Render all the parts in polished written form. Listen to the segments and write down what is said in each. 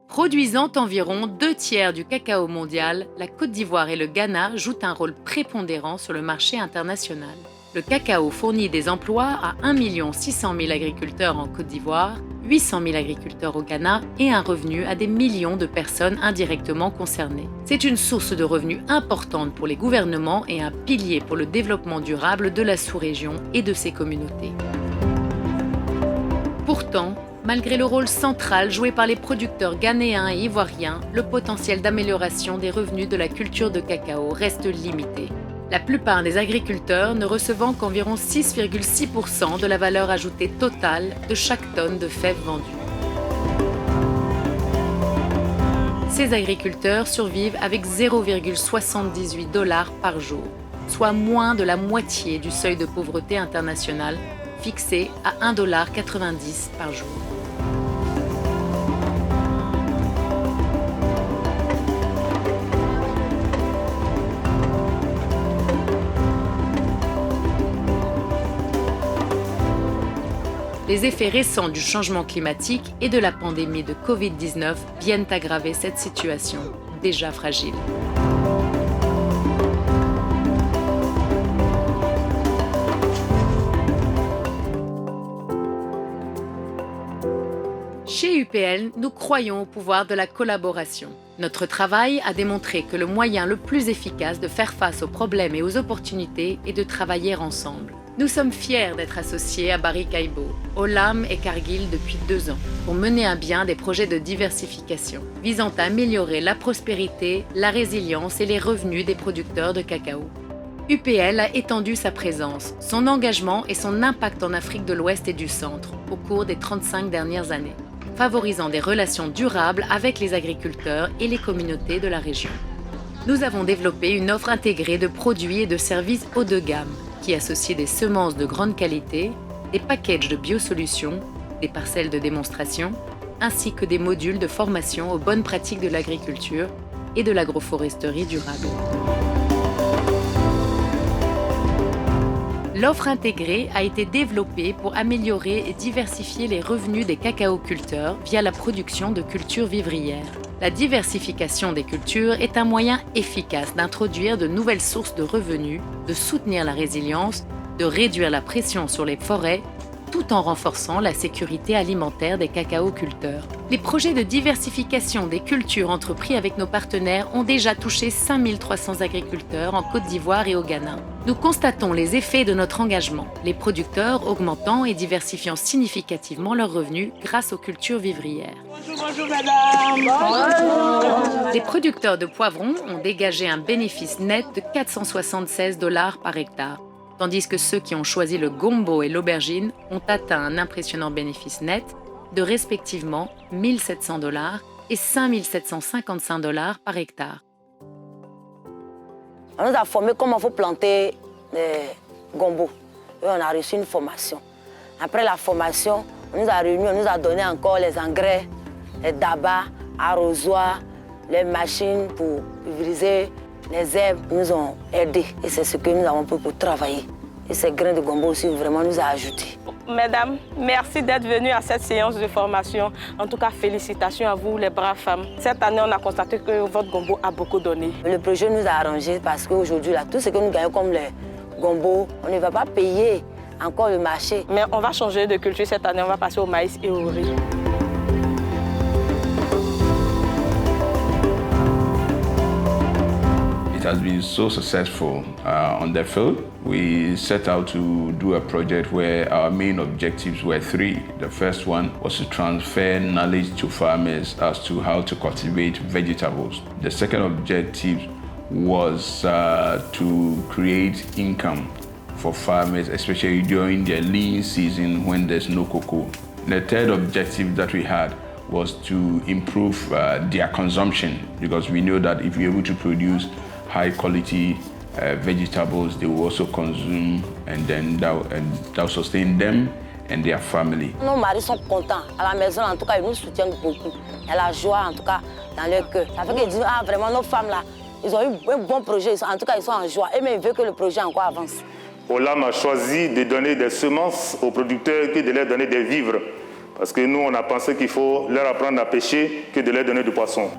Produisant environ 2/3 du cacao mondial, la Côte d'Ivoire et le Ghana jouent un rôle prépondérant sur le marché international. Le cacao fournit des emplois à 1 600 000 agriculteurs en Côte d'Ivoire, 800 000 agriculteurs au Ghana et un revenu à des millions de personnes indirectement concernées. C'est une source de revenus importante pour les gouvernements et un pilier pour le développement durable de la sous-région et de ses communautés. Pourtant, malgré le rôle central joué par les producteurs ghanéens et ivoiriens, le potentiel d'amélioration des revenus de la culture de cacao reste limité. La plupart des agriculteurs ne recevant qu'environ 6,6% de la valeur ajoutée totale de chaque tonne de fèves vendue. Ces agriculteurs survivent avec 0,78 $ par jour, soit moins de la moitié du seuil de pauvreté international, fixé à 1,90 $ par jour. Les effets récents du changement climatique et de la pandémie de Covid-19 viennent aggraver cette situation déjà fragile. Chez UPL, nous croyons au pouvoir de la collaboration. Notre travail a démontré que le moyen le plus efficace de faire face aux problèmes et aux opportunités est de travailler ensemble. Nous sommes fiers d'être associés à Barrick Aibot, Olam et Cargill depuis 2 ans pour mener à bien des projets de diversification visant à améliorer la prospérité, la résilience et les revenus des producteurs de cacao. UPL a étendu sa présence, son engagement et son impact en Afrique de l'Ouest et du Centre au cours des 35 dernières années, favorisant des relations durables avec les agriculteurs et les communautés de la région. Nous avons développé une offre intégrée de produits et de services haut de gamme qui associe des semences de grande qualité, des packages de biosolutions, des parcelles de démonstration, ainsi que des modules de formation aux bonnes pratiques de l'agriculture et de l'agroforesterie durable. L'offre intégrée a été développée pour améliorer et diversifier les revenus des cacaoculteurs via la production de cultures vivrières. La diversification des cultures est un moyen efficace d'introduire de nouvelles sources de revenus, de soutenir la résilience, de réduire la pression sur les forêts, tout en renforçant la sécurité alimentaire des cacaoculteurs. Les projets de diversification des cultures entrepris avec nos partenaires ont déjà touché 5 300 agriculteurs en Côte d'Ivoire et au Ghana. Nous constatons les effets de notre engagement, les producteurs augmentant et diversifiant significativement leurs revenus grâce aux cultures vivrières. Bonjour madame. Bonjour. Les producteurs de poivrons ont dégagé un bénéfice net de 476 $ par hectare, tandis que ceux qui ont choisi le gombo et l'aubergine ont atteint un impressionnant bénéfice net de respectivement 1 700 $ et 5 755 $ par hectare. On nous a formés comment il faut planter les gombo. Et on a reçu une formation. Après la formation, on nous a réunis, on nous a donné encore les engrais, les dabas, arrosoirs, les machines pour pulvériser les herbes. Ils nous ont aidés et c'est ce que nous avons fait pour travailler. Et ces grains de gombo aussi vraiment nous a ajoutés. Mesdames, merci d'être venues à cette séance de formation. En tout cas, félicitations à vous, les braves femmes. Cette année, on a constaté que votre gombo a beaucoup donné. Le projet nous a arrangé parce qu'aujourd'hui, tout ce que nous gagnons comme les gombo, on ne va pas payer encore le marché. Mais on va changer de culture cette année, on va passer au maïs et au riz. It has been so successful on the field. We set out to do a project where our main objectives were 3. The first one was to transfer knowledge to farmers as to how to cultivate vegetables. The second objective was to create income for farmers, especially during the lean season when there's no cocoa. The third objective that we had was to improve their consumption, because we know that if you're able to produce high quality vegetables, they will also consume, and then that will sustain them and their family. Nos maris sont contents. À la maison, en tout cas, ils nous soutiennent beaucoup. Il y a la joie, en tout cas, dans leur cœur. Ça fait qu'ils disent, ah, vraiment, nos femmes là, ils ont eu un bon projet. En tout cas, ils sont en joie. Et même, ils veulent que le projet encore avance. Olam a choisi de donner des semences aux producteurs que de leur donner des vivres Parce que nous, on a pensé qu'il faut leur apprendre à pêcher que de leur donner du poisson.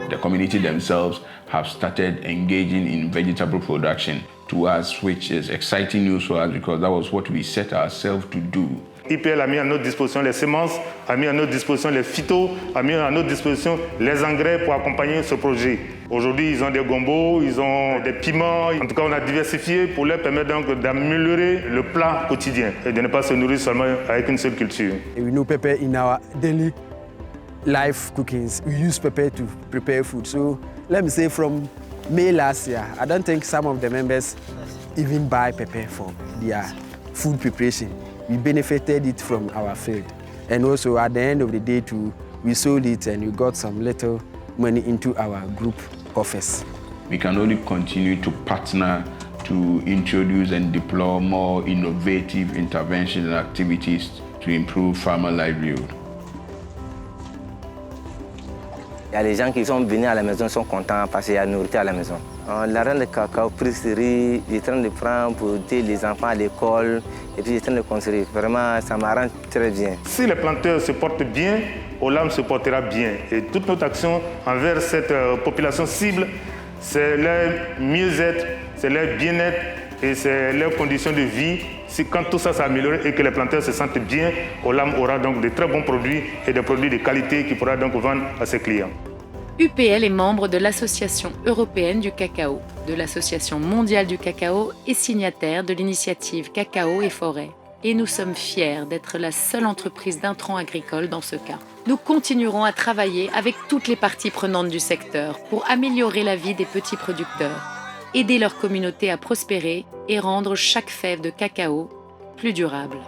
The community themselves have started engaging in vegetable production to us, which is exciting news for us because that was what we set ourselves to do. IPL a mis à notre disposition les semences, a mis à notre disposition les phytos, a mis à notre disposition les engrais pour accompagner ce projet. Aujourd'hui, ils ont des gombos, ils ont des piments. En tout cas, on a diversifié pour leur permettre donc d'améliorer le plat quotidien et de ne pas se nourrir seulement avec une seule culture. We know pepper in our daily life cookings. We use pepper to prepare food. So let me say from May last year, I don't think some of the members even buy pepper for their food preparation. We benefited it from our field. And also at the end of the day too, we sold it and we got some little money into our group coffers. We can only continue to partner to introduce and deploy more innovative interventions and activities to improve farmer livelihood. Il y a les gens qui sont venus à la maison sont contents parce qu'il y a la nourriture à la maison. La reine de cacao, prisserie, il est en train de prendre pour aider les enfants à l'école et puis il est en train de construire. Vraiment, ça m'arrange très bien. Si les planteurs se portent bien, Olam se portera bien. Et toute notre action envers cette population cible, c'est leur mieux-être, c'est leur bien-être et c'est leurs conditions de vie. Quand tout ça s'est amélioré et que les planteurs se sentent bien, Olam aura donc de très bons produits et des produits de qualité qu'il pourra donc vendre à ses clients. UPL est membre de l'Association européenne du cacao, de l'Association mondiale du cacao et signataire de l'initiative Cacao et Forêt. Et nous sommes fiers d'être la seule entreprise d'intrants agricoles dans ce cas. Nous continuerons à travailler avec toutes les parties prenantes du secteur pour améliorer la vie des petits producteurs, aider leur communauté à prospérer et rendre chaque fève de cacao plus durable.